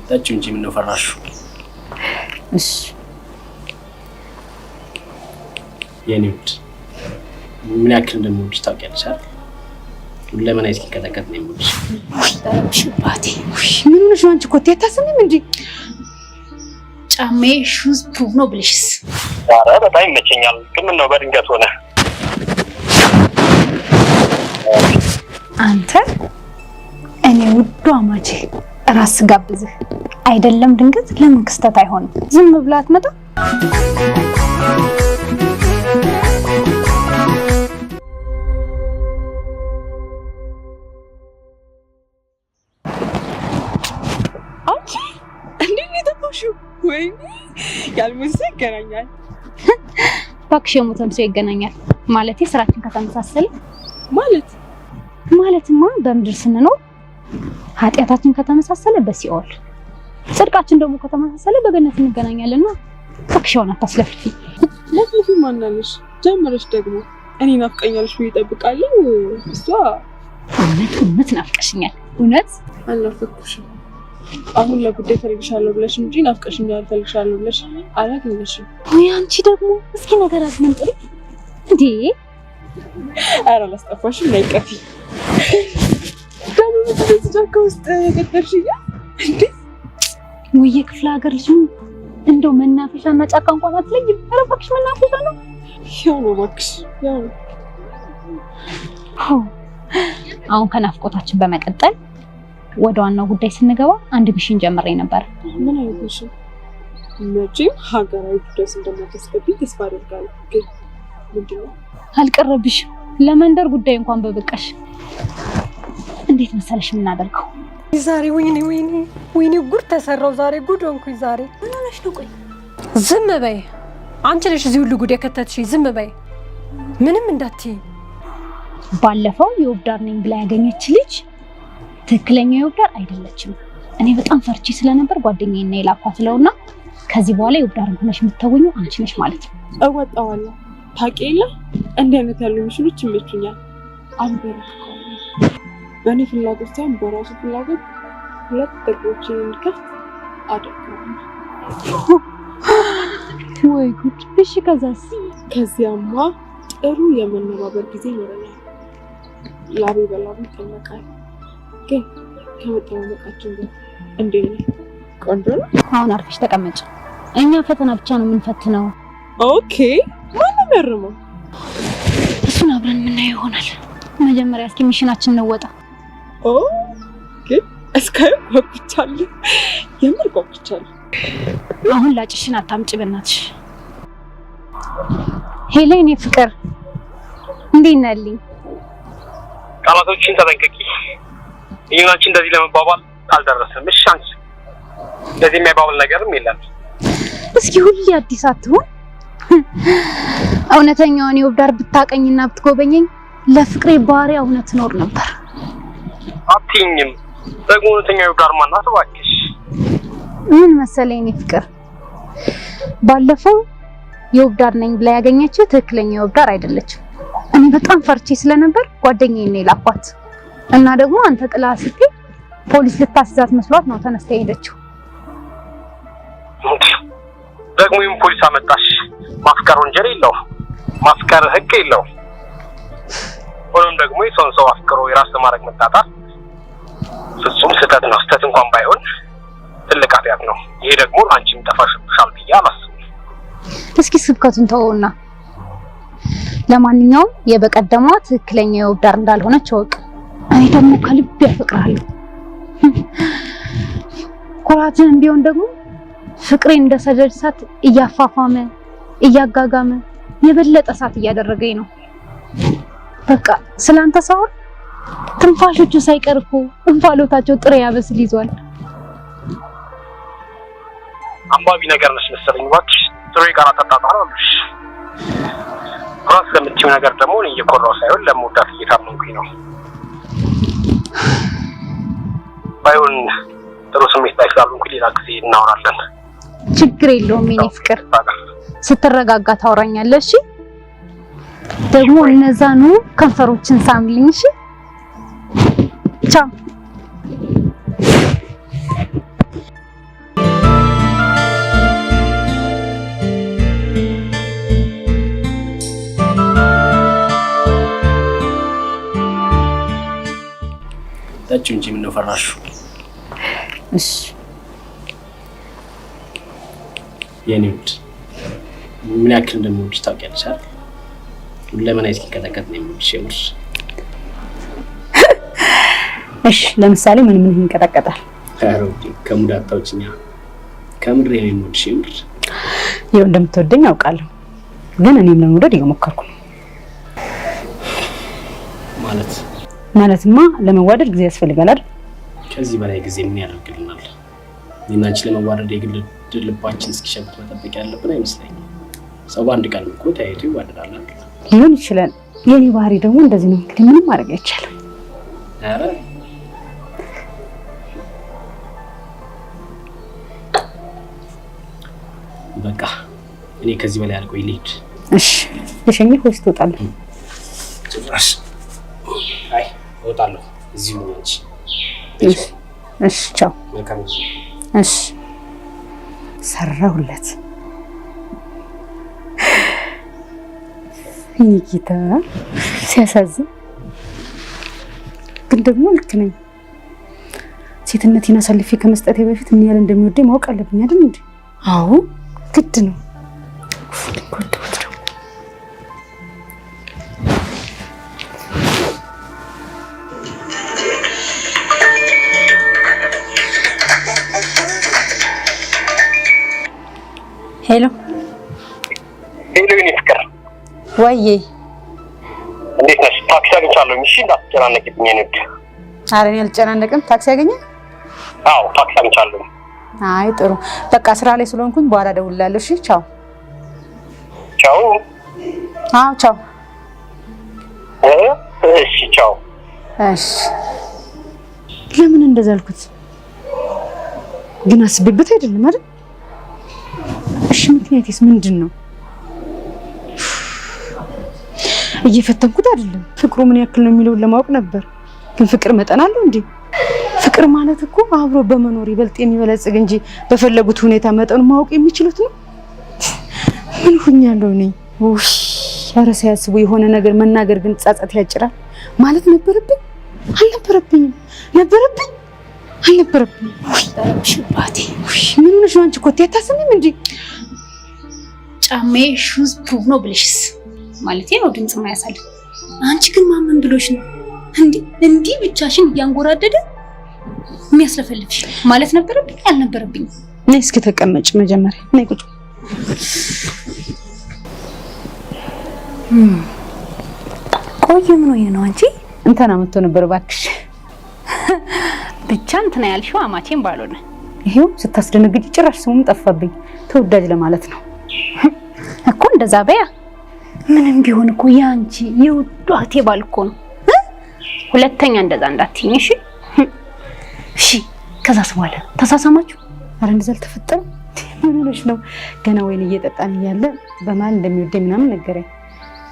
ጠጪ እንጂ ምን ነው ፈራሹ? እሺ የኔ ውድ ምን ያክል እንደምወድሽ ታውቂያለሽ አይደል? ለምን አይስኪ ከተከተ ነው የምወድሽ። ሽባቴ ምን ሆነሽ ነው አንቺ? ኮቴ አታስሚም እንዴ? ጫሜ ሹዝ ፕሩቭ ነው ብለሽስ? ኧረ በጣም ይመቸኛል። ግን ምን ነው በድንገት ሆነ? አንተ እኔ ውዱ አማቼ ራስ ጋብዝህ አይደለም ድንገት ለምን ክስተት አይሆንም? ዝም ብላ አትመጣ? አንቺ እንዴት ነው ተፈሽው? ወይኔ ያልሙስ ይገናኛል። ባክሽ የሞተም ሰው ይገናኛል ማለቴ ስራችን ከተመሳሰለ ማለትማ በምድር ስንኖር ኃጢያታችን ከተመሳሰለ በሲኦል ጽድቃችን ደግሞ ከተመሳሰለ በገነት እንገናኛለንና ባክሽ ሆነ አታስለፍፊ። ለፍልፊ ማናለሽ ጀመረሽ ደግሞ እኔ ናፍቀኛለሽ ብዬ እጠብቃለሁ። እሷ እውነት ናፍቀሽኛል። እውነት አልናፈኩሽም። አሁን ለጉዳይ ፈልግሻለሁ ብለሽ እንጂ ናፍቀሽኛል ፈልግሻለሁ ብለሽ አላገኘሽም። ወይ አንቺ ደግሞ እስኪ ነገር አትመንጥሪ እንዴ? ኧረ አላስጠፋሽም። ላይ ቀፊ ደግሞ በዚህ ጫካ ውስጥ ገደልሽኛ እንዴ? ወይ የክፍለ ሀገር ልጅ እንደው መናፈሻና ጫካ እንኳን አትለይም። ኧረ እባክሽ መናፈሻ ነው። ያው ነው እባክሽ ያው ነው። አሁን ከናፍቆታችን በመቀጠል ወደ ዋናው ጉዳይ ስንገባ አንድ ሚሽን ጀምሬ ነበር። ምን አይነት ሚሽን? መቼም ሀገራዊ ጉዳይ እንደማታስገቢ ተስፋ አደርጋለሁ። ግን ምንድነው? አልቀረብሽም። ለመንደር ጉዳይ እንኳን በበቃሽ። እንዴት መሰለሽ የምናደርገው ዛሬ ወይኔ ጉድ ተሰራው። ዛሬ ጉድ ሆንኩኝ። ዛሬ ምን ሆነሽ ነው? ቆይ ዝም በይ አንቺ ነሽ እዚህ ሁሉ ጉድ የከተትሽኝ። ዝም በይ ምንም እንዳትዪ። ባለፈው የውብዳር ነኝ ብላ ያገኘች ልጅ ትክክለኛ የውብዳር አይደለችም። እኔ በጣም ፈርቺ ስለነበር ጓደኛዬና የላኳት ለውና ከዚህ በኋላ የውብዳር ሆነሽ የምትተውኚው አንቺ ነሽ ማለት ነው። እወጣዋለሁ። ታውቂ የለ እንዲህ አይነት ያሉ ሚሽኖች ይመቹኛል። አንበረክከዋለሁ። በእኔ ፍላጎት ሳይሆን በራሱ ፍላጎት ሁለት በሮችን እንድከፍት አደርጋለሁ። ወይ ጉድ! እሺ ከዛስ? ከዚያማ ጥሩ የመነባበር ጊዜ ይኖረናል። ላቤ በላቤ ይጠመቃል። ግን ከመጠማመቃችን ጋር እንዴት ነው? ቆንጆ ነው። አሁን አርፈሽ ተቀመጭ። እኛ ፈተና ብቻ ነው የምንፈትነው። ኦኬ ማንም ያርመው? እሱን አብረን የምናየው ይሆናል። መጀመሪያ እስኪ ሚሽናችን እንወጣ። ግን እስካሁን ጓጉቻለሁ። የምር ጓጉቻለሁ። አሁን ላጭሽን አታምጪ በእናትሽ። ሄሌን ፍቅር እንዴት ነልኝ? ቃላቶችን ተጠንቀቂ። ይሄናችን እንደዚህ ለመባባል አልደረሰም። እሺ አንቺ እንደዚህ የማይባባል ነገርም የለም። እስኪ ሁሌ አዲስ አትሆን። እውነተኛውን የውብዳር ብታቀኝና ብትጎበኘኝ ለፍቅሬ ባሪያ እውነት ኖር ነበር። አትይኝም። ደግሞ እውነተኛው የውብዳር ማናት እባክሽ? ምን መሰለኝ እኔ ፍቅር ባለፈው የውብዳር ነኝ ብላ ያገኘችው ትክክለኛ የውብዳር አይደለችም። እኔ በጣም ፈርቼ ስለነበር ጓደኛዬን የላኳት እና ደግሞ አንተ ጥላ ስትይ ፖሊስ ልታስይዛት መስሏት ነው ተነስታ ሄደችው። ደግሞ ይሄን ፖሊስ አመጣሽ? ማፍቀር ወንጀል የለው፣ ማፍቀር ህግ የለው። ሆኖም ደግሞ የሰውን ሰው አፍቅሮ የራስ ለማድረግ መጣጣር ፍጹም ስህተት ነው። ስህተት እንኳን ባይሆን ትልቅ ኃጢአት ነው። ይሄ ደግሞ አንቺም ጠፋሽብሻል ብዬ አላስብም። እስኪ ስብከቱን ተወውና ለማንኛውም የበቀደሟ ትክክለኛ የውብዳር እንዳልሆነች ወቅ። እኔ ደግሞ ከልብ ያፈቅራለሁ። ኩራትን ቢሆን ደግሞ ፍቅሬን እንደ ሰደድ እሳት እያፋፋመ እያጋጋመ የበለጠ እሳት እያደረገኝ ነው። በቃ ስላንተ ሳወር ትንፋሾቹ ሳይቀርፉ እንፋሎታቸው ጥሬ ያበስል ይዟል። አንባቢ ነገር ነሽ መሰለኝ እባክሽ። ጥሩ የቃላት አጣጣል አለሽ። ራስ ለምትይው ነገር ደግሞ እኔ እየኮራው ሳይሆን ለመውዳት እየታመንኩኝ ነው። ባይሆን ጥሩ ስሜት ላይ ስላልሆንኩኝ ሌላ ጊዜ እናወራለን። ችግር የለውም የኔ ፍቅር። ስትረጋጋ ታወራኛለህ። እሺ ደግሞ እነዛኑ ከንፈሮችን ሳምልኝ። እሺ ቻው። ጠጪው እንጂ ምን ነው ፈራሹ? እሺ የኔ ውድ ምን ያክል እንደምወድሽ ታውቂያለሽ አይደል? ለምን እስኪንቀጠቀጥ ነው የምወድሽ የምር። እሺ ለምሳሌ ምን ይንቀጠቀጣል? አሮዲ ከሙድ አታውጭኛ። ከምሬ ነው የምወድሽ የምር። ይኸው እንደምትወደኝ አውቃለሁ፣ ግን እኔም ለመውደድ እየሞከርኩ ነው። ማለትማ ለመዋደድ ጊዜ ያስፈልጋል አይደል? ከዚህ በላይ ጊዜ ምን ያደርግልናል? እኔና አንቺ ለመዋደድ የግል ልባችን እስኪሸብት መጠበቅ ያለብን አይመስለኝም። ሰው በአንድ ቀን እኮ ተያይቶ ይዋደዳል አይደል? ሊሆን ይችላል። የኔ ባህሪ ደግሞ እንደዚህ ነው። እንግዲህ ምንም ማድረግ አይቻልም። ኧረ በቃ እኔ ከዚህ በላይ አልቆይ ልሂድ። እሺ ልሸኝህ ወይስ ትወጣለህ? ጭራሽ አይ እወጣለሁ። እዚሁ ነው እንጂ። እሺ ቻው። መልካም ጊዜ። እሺ ሰራሁለት። ኒኪታ ሲያሳዝን፣ ግን ደግሞ ልክ ነኝ። ሴትነቴን አሳልፌ ከመስጠቴ በፊት ምን ያህል እንደሚወደኝ ማወቅ አለብኝ አይደል እንዴ? አዎ ግድ ነው። ሄሎ ሄሎ፣ የኔ ፍቅር ወይዬ፣ እንዴት ነሽ? ታክሲ አግኝቻለሁ። እሺ እንዳትጨናነቂብኝ የኔ ውድ። ኧረ እኔ አልጨናነቅም። ታክሲ ያገኘ? አዎ ታክሲ አግኝቻለሁ። አይ ጥሩ፣ በቃ ስራ ላይ ስለሆንኩኝ በኋላ እደውልልሃለሁ። እሺ ቻው። ቻው። አዎ ቻው። እሺ ቻው። እሺ ለምን እንደዛ አልኩት? ግን አስቤበት አይደለም አይደል? እሺ ምክንያቱስ ምንድን ነው? እየፈተንኩት አይደለም። ፍቅሩ ምን ያክል ነው የሚለውን ለማወቅ ነበር። ግን ፍቅር መጠን አለው እንዴ? ፍቅር ማለት እኮ አብሮ በመኖር ይበልጥ የሚበለጽግ እንጂ በፈለጉት ሁኔታ መጠኑ ማወቅ የሚችሉት ነው። ምን ሆኛለሁ እኔ? ውይ ኧረ ሳያስቡ የሆነ ነገር መናገር ግን ጻጻት ያጭራል ማለት ነበረብኝ? አልነበረብኝም? ነበረብኝ? አልነበረብኝም? ውይ ሽባቴ። ውይ ምን ሆነሽ ነው አንቺ? ኮቴ አታስሚም እንዴ? ጫሜ ሹዝ ፕሩቭ ነው ብለሽስ ማለት ነው ድምጽ ማያሳል። አንቺ ግን ማመን ብሎሽ ነው እንዴ ብቻሽን እያንጎራደደ የሚያስለፈልፍሽ ማለት ነበረብኝ? አልነበረብኝም? ነይ እስኪ ተቀመጭ መጀመሪያ። ነይ ቁጭ። ቆይ ምን ሆነ ነው አንቺ? እንትና መጥቶ ነበር እባክሽ። ብቻ እንትና ያልሽው አማቼን ባልሆነ ይሄው ስታስደነግጭ ጭራሽ ስሙም ጠፋብኝ። ተወዳጅ ለማለት ነው እኮ እንደዛ በያ። ምንም ቢሆን እኮ ያንቺ የውዷ እህቴ ባል እኮ ነው። ሁለተኛ እንደዛ እንዳትይኝ እሺ? እሺ ከዛስ በኋላ ተሳሳማችሁ? ኧረ እንደዛ አልተፈጠረም። ምን ሆነሽ ነው? ገና ወይን እየጠጣን እያለ በማል እንደሚወደኝ ምናምን ነገረኝ።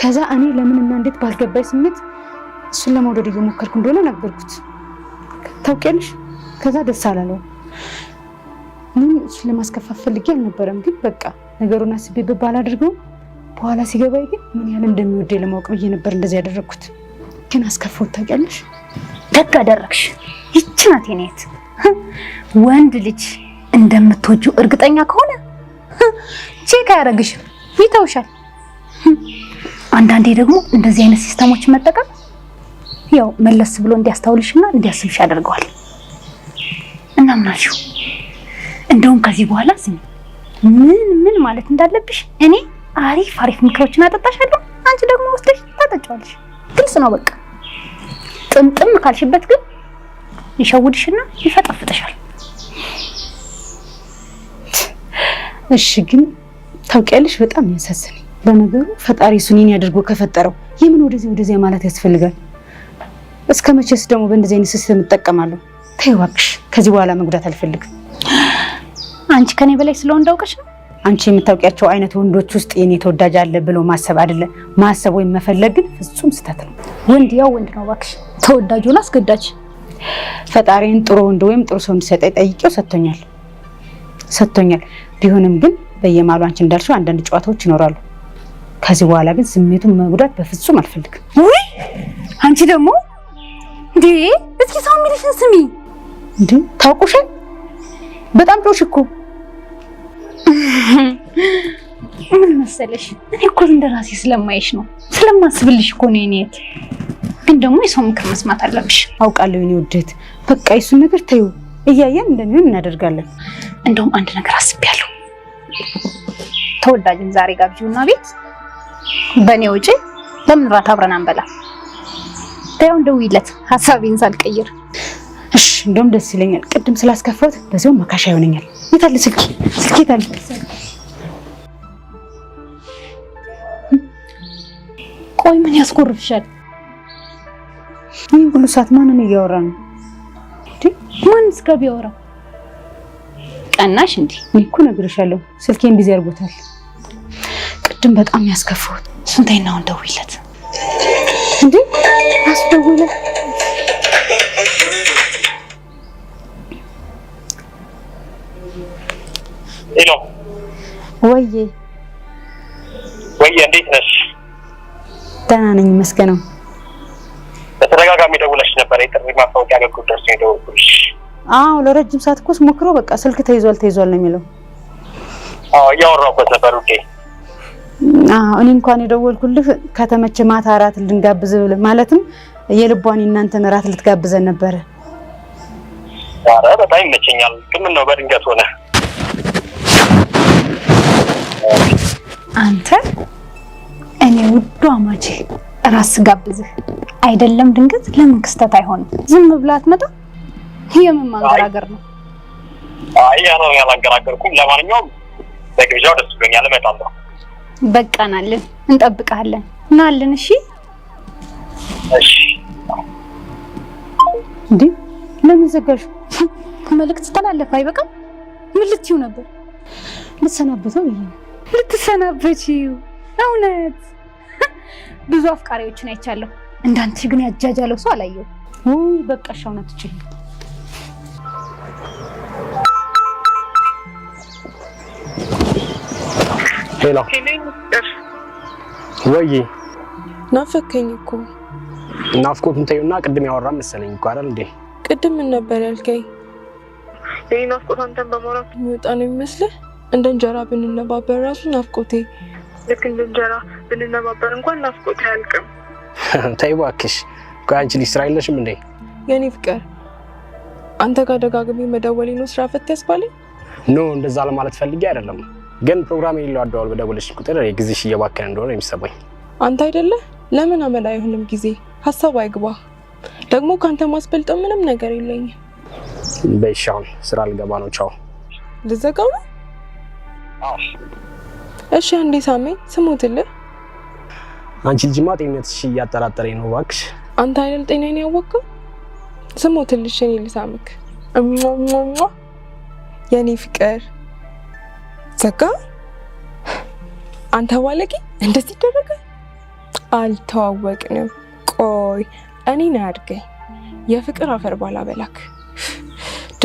ከዛ እኔ ለምንና እንዴት ባልገባኝ ስሜት እሱን ለመውደድ እየሞከርኩ እንደሆነ ነገርኩት። ታውቂያለሽ? ከዛ ደስ አላለው። ምን እሱን ለማስከፋት ፈልጌ አልነበረም፣ ግን በቃ ነገሩን አስቤበት ባላደርገው በኋላ ሲገባኝ ግን ምን ያህል እንደሚወደኝ ለማወቅ ብዬ ነበር እንደዚህ ያደረኩት። ግን አስከፋሁት። ታውቂያለሽ? ደግ አደረግሽ። ይቺ ናት የኔ እህት። ወንድ ልጅ እንደምትወጂው እርግጠኛ ከሆነ ቼክ አያደርግሽም፣ ይተውሻል። አንዳንዴ ደግሞ እንደዚህ አይነት ሲስተሞችን መጠቀም ያው መለስ ብሎ እንዲያስተውልሽና እንዲያስብሽ ያደርገዋል። እና ምን አልሽው? እንደውም ከዚህ በኋላ ስሚ ምን ማለት እንዳለብሽ እኔ አሪፍ ምክሮችን አጠጣሻለሁ። አንቺ ደግሞ ወስደሽ ታጠጫዋለሽ። ግልጽ ነው በቃ። ጥምጥም ካልሽበት ግን ይሸውድሽና ይፈጠፍጥሻል። እሺ ግን ታውቂያለሽ በጣም ያሳዝነኝ በነገሩ ፈጣሪ እሱን ያድርጎ ከፈጠረው የምን ወደዚህ ማለት ያስፈልጋል? እስከ መቼስ ደግሞ በእንደዚህ አይነት ሲስተም እጠቀማለሁ? ተይው እባክሽ፣ ከዚህ በኋላ መጉዳት አልፈልግም። አንቺ ከኔ በላይ ስለወንድ አውቀሽ ነው? አንቺ የምታውቂያቸው አይነት ወንዶች ውስጥ የኔ ተወዳጅ አለ ብሎ ማሰብ አይደለ፣ ማሰብ ወይም መፈለግ ግን ፍጹም ስህተት ነው። ወንድ ያው ወንድ ነው እባክሽ። ተወዳጅ ሆነ አስገዳጅ። ፈጣሪን ጥሩ ወንድ ወይም ጥሩ ሰው እንዲሰጠኝ ጠይቄው ሰጥቶኛል። ቢሆንም ግን በየማሉ አንቺ እንዳልሽው አንዳንድ ጨዋታዎች ይኖራሉ። ከዚህ በኋላ ግን ስሜቱን መጉዳት በፍጹም አልፈልግም። ውይ አንቺ ደግሞ እንዴ እስኪ ሰው የሚልሽን ስሚ። እንዴ ታውቁሻል? በጣም ጮሽ እኮ። ምን መሰለሽ እኔ እኮ እንደራሴ ስለማይሽ ነው ስለማስብልሽ እኮ ነው የኔት። ግን ደግሞ የሰው ምክር መስማት አለብሽ። አውቃለሁ የኔ ውዴት። በቃ እሱን ነገር ተይው፣ እያየን እንደሚሆን እናደርጋለን። እንደውም አንድ ነገር አስቤያለሁ። ተወዳጅን ዛሬ ጋብዥውና ቤት በኔ ወጪ ለምን ራት አብረን አንበላ? ታየው እንደውይለት ሐሳቤን ሳልቀይር። እሺ እንደውም ደስ ይለኛል። ቅድም ስላስከፋሁት በዚያው መካሻ ይሆነኛል። የታለ ስልኬ? ስልኬ የታለ? ቆይ ምን ያስቆርፍሻል? ይህ ሁሉ ሰዓት ማንን እያወራ ነው? ማንስ ጋር ቢያወራ ቀናሽ? እንዴ እኔ እኮ ነግሬሻለሁ፣ ስልኬን ቢዚ አድርጎታል። ቅድም በጣም ያስከፋሁት። ስንተኛ ነው እንደውይለት? እንዴ አስደውለ ሄሎ ወዬ እንዴት ነሽ? ደህና ነኝ ይመስገነው። በተደጋጋሚ ደውለሽ ነበር። የጥሪ ማስታወቂያ አገልግሎት ደርሶ የደወልኩልሽ። አዎ ለረጅም ሰዓት እኮ ስሞክረው በቃ ስልክ ተይዟል ነው የሚለው። አዎ እያወራሁበት ነበር ውዴ። እኔ እንኳን የደወልኩልህ ከተመቸ ማታ እራት ልንጋብዝ ማለትም የልቧን እናንተን እራት ልትጋብዘን ነበረ። ኧረ በጣም ይመቸኛል። ግን ምን ነው በድንገት ሆነ? አንተ እኔ ውዱ አማቼ ራስ ጋብዝህ አይደለም ድንገት ለምን ክስተት አይሆንም? ዝም ብላ አትመጣ? የምን ማንገራገር ነው? አይ ያለው ያላንገራገርኩም። ለማንኛውም በግብዣው ደስ ብሎኛል፣ እመጣለሁ። በቃናልን፣ እንጠብቃለን። ናልን። እሺ እሺ። እንዴ ለምን ዘጋሽ? መልእክት ተላለፈ። አይበቃም? ምን ልትዩ ነበር? ልትሰናበተው ይሄ ልትሰናበቺው? እውነት ብዙ አፍቃሪዎችን አይቻለሁ። እንዳንቺ ግን ያጃጃለው ሰው አላየው። ውይ በቃሽ፣ እውነት እቺ ሄሎ ወይ ናፈከኝ እኮ። ናፍቆቱን ተይውና ቅድም ያወራን መሰለኝ እኮ አይደል እንዴ? ቅድም ምን ነበር ያልከኝ? የኔ ናፍቆት አንተን በማውራት የሚወጣ ነው የሚመስልህ? እንደ እንጀራ ብንነባበር ራሱ ናፍቆቴ። ልክ እንደ እንጀራ ብንነባበር እንኳን ናፍቆቴ አያልቅም። ተይ እባክሽ። ቆይ አንቺ ልጅ ስራ የለሽም እንዴ? የኔ ፍቅር አንተ ጋር ደጋግሜ መደወሌ ነው ስራ ፈት ያስባለኝ? ኖ እንደዛ ለማለት ፈልጌ አይደለም። ግን ፕሮግራም የሌለው አደዋል በደወለሽ ቁጥር ጊዜሽ እየባከነ እንደሆነ የሚሰማኝ። አንተ አይደለ? ለምን አመል አይሆንም ጊዜ? ሀሳብ አይግባ። ደግሞ ካንተ ማስበልጠው ምንም ነገር የለኝም። በሻውን ስራ ልገባ ነው። ቻው። ልዘጋው ነው? እሺ አንዴ ሳሜ ስሙትልህ። አንቺ ልጅማ ጤንነትሽ እያጠራጠረኝ ነው እባክሽ። አንተ አይደል ጤናዬን ያወቅኸው? ስሙትልሽ እኔ ልሳምክ። የኔ ፍቅር ዘጋ። አንተ ባለጌ እንደዚህ ይደረጋል? አልተዋወቅንም። ቆይ እኔን አድርገኝ የፍቅር አፈር ባላ በላክ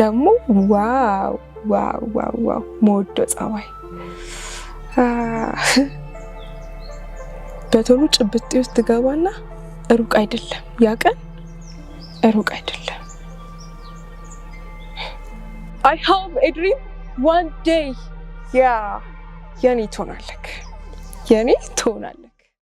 ደግሞ ዋው ዋው ዋው ዋው ሞዶ ጸባይ በቶሎ ጭብጤ ውስጥ ገባና ሩቅ አይደለም ያ ቀን ሩቅ አይደለም። I have a dream one day. የኔ ትሆናለህ።